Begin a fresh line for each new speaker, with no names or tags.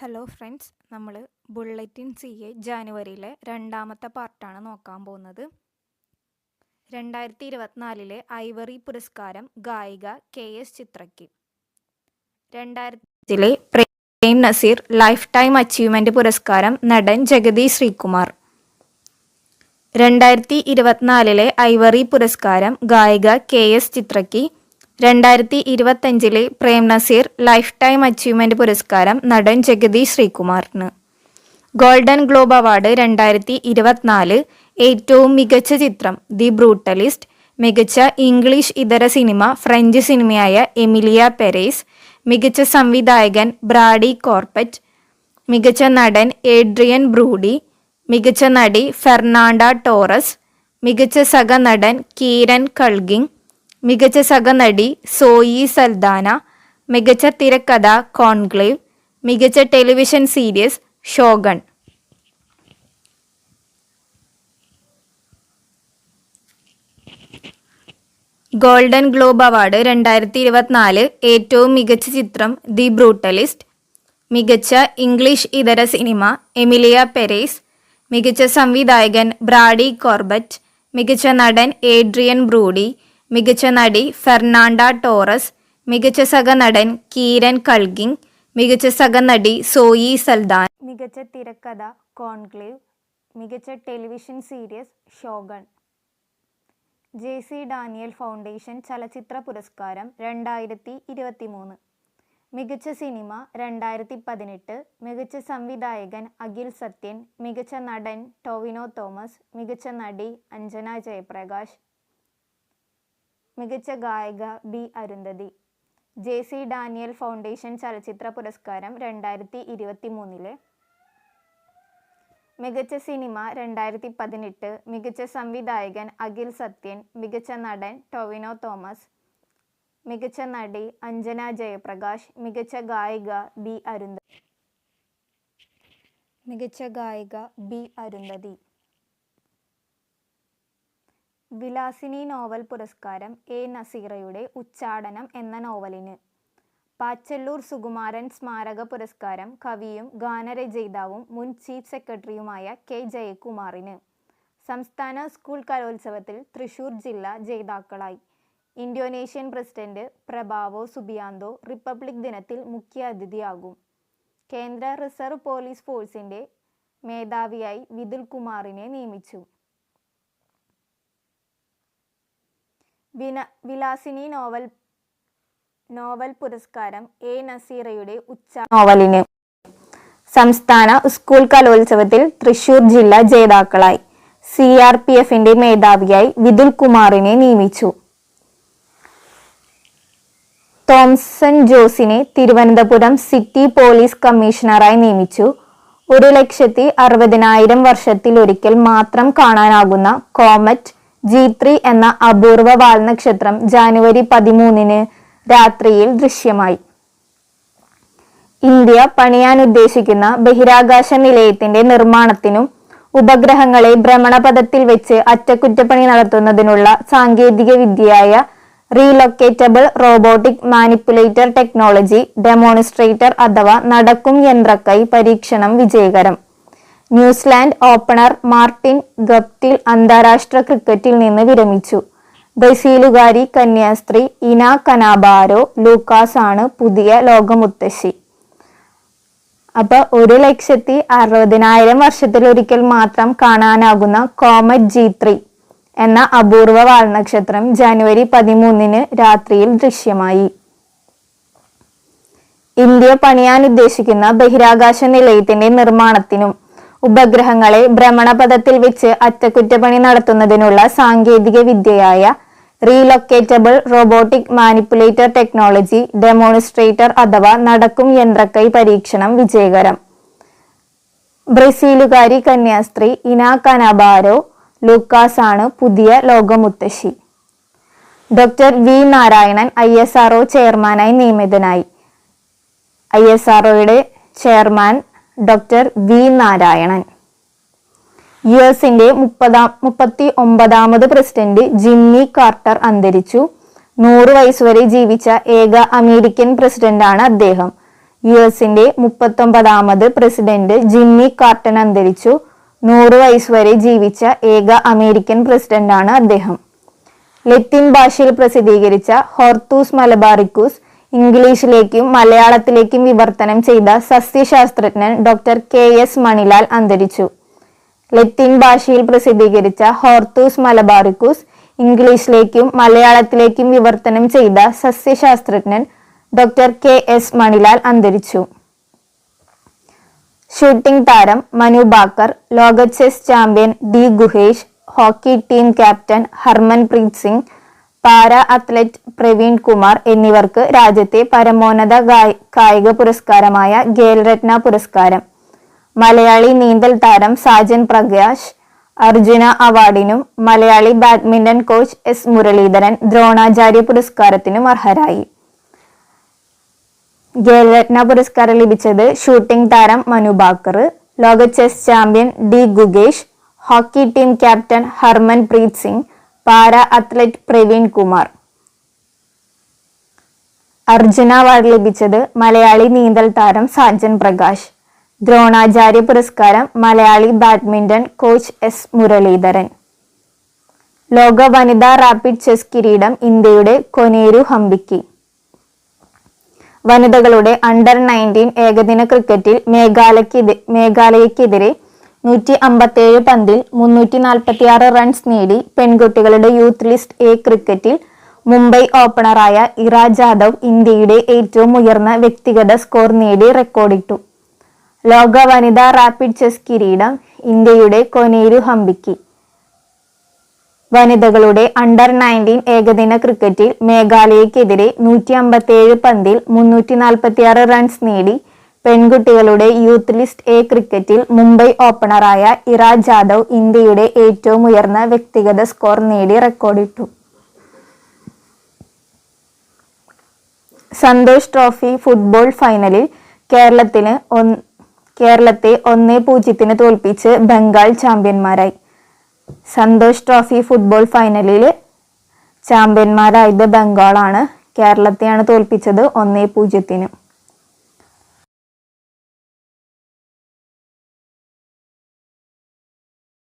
Hello friends, നമ്മൾ bulletin CA ജാനുവരിയിലെ രണ്ടാമത്തെ പാർട്ടാണ് നോക്കാൻ പോകുന്നത്. 2024 ഐവറി പുരസ്കാരം ഗായിക KS ചിത്രയ്ക്ക്. 2005 Prem Nazir life time achievement പുരസ്കാരം നടൻ ജഗതി ശ്രീകുമാർ. 2024 ഐവറി പുരസ്കാരം ഗായിക KS ചിത്രയ്ക്ക്. 2025 Prem Nazir life time achievement പുരസ്കാരം നടൻ ജഗതി ശ്രീകുമാറിന്. ഗോൾഡൻ ഗ്ലോബ് അവാർഡ് 2024 ഏറ്റവും മികച്ച ചിത്രം ദി ബ്രൂട്ടലിസ്റ്റ്, മികച്ച ഇംഗ്ലീഷ് ഇതര സിനിമ ഫ്രഞ്ച് സിനിമയായ എമിലിയ പെരേസ്, മികച്ച സംവിധായകൻ ബ്രാഡി കോർപ്പറ്റ്, മികച്ച നടൻ ഏഡ്രിയൻ ബ്രൂഡി, മികച്ച നടി ഫെർണാണ്ട ടോറസ്, മികച്ച സഹനടൻ കീരൻ കൾഗിങ്, മികച്ച സഹനടി സോയി സൽദാന, മികച്ച തിരക്കഥ കോൺക്ലേവ്, മികച്ച television series Shogun. Golden Globe award 2024 ഏറ്റവും മികച്ച ചിത്രം ദി ബ്രൂട്ടലിസ്റ്റ്, മികച്ച ഇംഗ്ലീഷ് ഇതര സിനിമ എമിലിയ പെരേസ്, മികച്ച സംവിധായകൻ ബ്രാഡി കോർബറ്റ്, മികച്ച നടൻ ഏഡ്രിയൻ ബ്രൂഡി, മികച്ച നടി ഫെർണാണ്ട ടോറസ്, മികച്ച സഹനടൻ കീരൻ കൾഗിങ്, മികച്ച സഹനടി സോയി സൽദാൻ, മികച്ച തിരക്കഥ കോൺക്ലേവ്, മികച്ച television series Shogun. JC Daniel foundation ചലച്ചിത്ര പുരസ്കാരം 2023. മികച്ച സിനിമ 2018, മികച്ച സംവിധായകൻ അഖിൽ സത്യൻ, മികച്ച നടൻ ടൊവിനോ തോമസ്, മികച്ച നടി അഞ്ജന ജയപ്രകാശ്, മികച്ച ഗായിക B. Arundhati. JC Daniel foundation ചലച്ചിത്ര പുരസ്കാരം 2023. മികച്ച സിനിമ 2018, മികച്ച സംവിധായകൻ അഖിൽ സത്യൻ, മികച്ച നടൻ ടൊവിനോ തോമസ്, മികച്ച നടി അഞ്ജന ജയപ്രകാശ്, മികച്ച ഗായിക B. അരുന്ധതി. വിലാസിനി നോവൽ പുരസ്കാരം A. നസീറയുടെ ഉച്ചാടനം എന്ന നോവലിന്. പാച്ചല്ലൂർ സുകുമാരൻ സ്മാരക പുരസ്കാരം കവിയും ഗാനരചയിതാവും മുൻ ചീഫ് സെക്രട്ടറിയുമായ K. ജയകുമാറിന്. സംസ്ഥാന സ്കൂൾ കലോത്സവത്തിൽ തൃശൂർ ജില്ല ജേതാക്കളായി. ഇന്തോനേഷ്യൻ പ്രസിഡന്റ് പ്രഭാവോ സുബിയാന്തോ റിപ്പബ്ലിക് ദിനത്തിൽ മുഖ്യ അതിഥിയാകും. കേന്ദ്ര റിസർവ് പോലീസ് ഫോഴ്സിന്റെ മേധാവിയായി വിതുൽ കുമാറിനെ നിയമിച്ചു. വിലാസിനി നോവൽ പുരസ്കാരം A. നസീറയുടെ നോവലിന്. സംസ്ഥാന സ്കൂൾ കലോത്സവത്തിൽ തൃശൂർ ജില്ല ജേതാക്കളായി. CRPFന്റെ മേധാവിയായി വിതുൽ കുമാറിനെ നിയമിച്ചു. തോംസൺ ജോസിനെ തിരുവനന്തപുരം സിറ്റി പോലീസ് കമ്മീഷണറായി നിയമിച്ചു. 1,60,000 വർഷത്തിലൊരിക്കൽ മാത്രം കാണാനാകുന്ന കോമറ്റ് G3 എന്ന അപൂർവ വാൽനക്ഷത്രം ജാനുവരി 13 രാത്രിയിൽ ദൃശ്യമായി. ഇന്ത്യ പണിയാനുദ്ദേശിക്കുന്ന ബഹിരാകാശ നിലയത്തിന്റെ നിർമ്മാണത്തിനും ഉപഗ്രഹങ്ങളെ ഭ്രമണപഥത്തിൽ വെച്ച് അറ്റകുറ്റപ്പണി നടത്തുന്നതിനുള്ള സാങ്കേതിക വിദ്യയായ relocatable robotic manipulator technology demonstrator അഥവാ നടക്കും യന്ത്രക്കൈ പരീക്ഷണം വിജയകരം. ന്യൂസിലാൻഡ് ഓപ്പണർ മാർട്ടിൻ ഗപ്റ്റിൽ അന്താരാഷ്ട്ര ക്രിക്കറ്റിൽ നിന്ന് വിരമിച്ചു. ബ്രസീലുകാരി കന്യാസ്ത്രീ ഇന കനാബാരോ ലൂക്കാസ് ആണ് പുതിയ ലോകമുത്തശ്ശി. അപ്പൊ 1,60,000 വർഷത്തിലൊരിക്കൽ മാത്രം കാണാനാകുന്ന കോമറ്റ് G3 എന്ന അപൂർവ വാൽനക്ഷത്രം ജാനുവരി 13 രാത്രിയിൽ ദൃശ്യമായി. ഇന്ത്യ പണിയാനുദ്ദേശിക്കുന്ന ബഹിരാകാശ നിലയത്തിന്റെ നിർമ്മാണത്തിനും ഉപഗ്രഹങ്ങളെ ഭ്രമണപഥത്തിൽ വെച്ച് അറ്റകുറ്റപ്പണി നടത്തുന്നതിനുള്ള സാങ്കേതിക വിദ്യയായ relocatable robotic manipulator technology demonstrator അഥവാ നടക്കും യന്ത്രക്കൈ പരീക്ഷണം വിജയകരം. ബ്രസീലുകാരി കന്യാസ്ത്രീ ഇന കനാബാരോ ലൂക്കാസ് ആണ് പുതിയ ലോകമുത്തശ്ശി. Doctor V. നാരായണൻ ISRO ചെയർമാനായി നിയമിതനായി. ISROയുടെ ചെയർമാൻ ഡോക്ടർ V. നാരായണൻ. US-ന്റെ 39ാമത് പ്രസിഡന്റ് ജിമ്മി കാർട്ടർ അന്തരിച്ചു. 100 വയസ്സുവരെ ജീവിച്ച ഏക അമേരിക്കൻ പ്രസിഡന്റാണ് അദ്ദേഹം. US-ന്റെ 39ാമത് പ്രസിഡന്റ് ജിമ്മി കാർട്ടർ അന്തരിച്ചു. 100 വയസ്സ് വരെ ജീവിച്ച ഏക അമേരിക്കൻ പ്രസിഡന്റാണ് അദ്ദേഹം. ലത്തീൻ ഭാഷയിൽ പ്രസിദ്ധീകരിച്ച ഹോർത്തൂസ് മലബാറിക്കൂസ് ഇംഗ്ലീഷിലേക്കും മലയാളത്തിലേക്കും വിവർത്തനം ചെയ്ത സസ്യശാസ്ത്രജ്ഞൻ ഡോക്ടർ KS മണിലാൽ അന്തരിച്ചു. ലത്തീൻ ഭാഷയിൽ പ്രസിദ്ധീകരിച്ച ഹോർത്തൂസ് മലബാറിക്കൂസ് ഇംഗ്ലീഷിലേക്കും മലയാളത്തിലേക്കും വിവർത്തനം ചെയ്ത സസ്യശാസ്ത്രജ്ഞൻ ഡോക്ടർ KS മണിലാൽ അന്തരിച്ചു. ഷൂട്ടിംഗ് താരം മനു ഭാക്കർ, ലോക chess champion D Gukesh, hockey team captain Harmanpreet Singh, para athlete Praveen Kumar എന്നിവർക്ക് രാജ്യത്തെ പരമോന്നത കായിക പുരസ്കാരമായ ഖേൽരത്ന പുരസ്കാരം. മലയാളി നീന്തൽ താരം സാജൻ പ്രകാശ് അർജുന അവാർഡിനും Malayali badminton coach S Muralidharan Dronacharya പുരസ്കാരത്തിനും അർഹരായി. ഖേൽരത്ന പുരസ്കാരം ലഭിച്ചത് ഷൂട്ടിംഗ് താരം മനു ഭാക്കർ, ലോക chess champion D Gukesh, hockey team captain Harmanpreet Singh, para athlete Praveen Kumar. Arjuna award ലഭിച്ചത് മലയാളി നീന്തൽ താരം സാജൻ പ്രകാശ്. ദ്രോണാചാര്യ പുരസ്കാരം Malayali badminton coach S Muralidharan. ലോക വനിതാ റാപ്പിഡ് ചെസ് കിരീടം ഇന്ത്യയുടെ കൊനേരു ഹംപിക്ക്. വനിതകളുടെ അണ്ടർ 19 ഏകദിന ക്രിക്കറ്റിൽ മേഘാലയക്കെതിരെ 157 പന്തിൽ 346 റൺസ് നേടി പെൺകുട്ടികളുടെ യൂത്ത് ലിസ്റ്റ് A ക്രിക്കറ്റിൽ മുംബൈ ഓപ്പണറായ ഇറ ജാദവ് ഇന്ത്യയുടെ ഏറ്റവും ഉയർന്ന വ്യക്തിഗത സ്കോർ നേടി റെക്കോർഡിട്ടു. ലോക വനിതാ റാപ്പിഡ് ചെസ് കിരീടം ഇന്ത്യയുടെ കൊനേരു ഹംപിക്ക്. വനിതകളുടെ അണ്ടർ 19 ഏകദിന ക്രിക്കറ്റിൽ മേഘാലയക്കെതിരെ 157 പന്തിൽ 346 റൺസ് നേടി പെൺകുട്ടികളുടെ യൂത്ത് ലിസ്റ്റ് A ക്രിക്കറ്റിൽ മുംബൈ ഓപ്പണറായ ഇറ ജാദവ് ഇന്ത്യയുടെ ഏറ്റവും ഉയർന്ന വ്യക്തിഗത സ്കോർ നേടി റെക്കോർഡിട്ടു. സന്തോഷ് ട്രോഫി ഫുട്ബോൾ ഫൈനലിൽ കേരളത്തെ 1-0 തോൽപ്പിച്ച് ബംഗാൾ ചാമ്പ്യന്മാരായി. സന്തോഷ് ട്രോഫി ഫുട്ബോൾ ഫൈനലിൽ ചാമ്പ്യന്മാരായത് ബംഗാളാണ്. കേരളത്തെയാണ് തോൽപ്പിച്ചത് 1-0.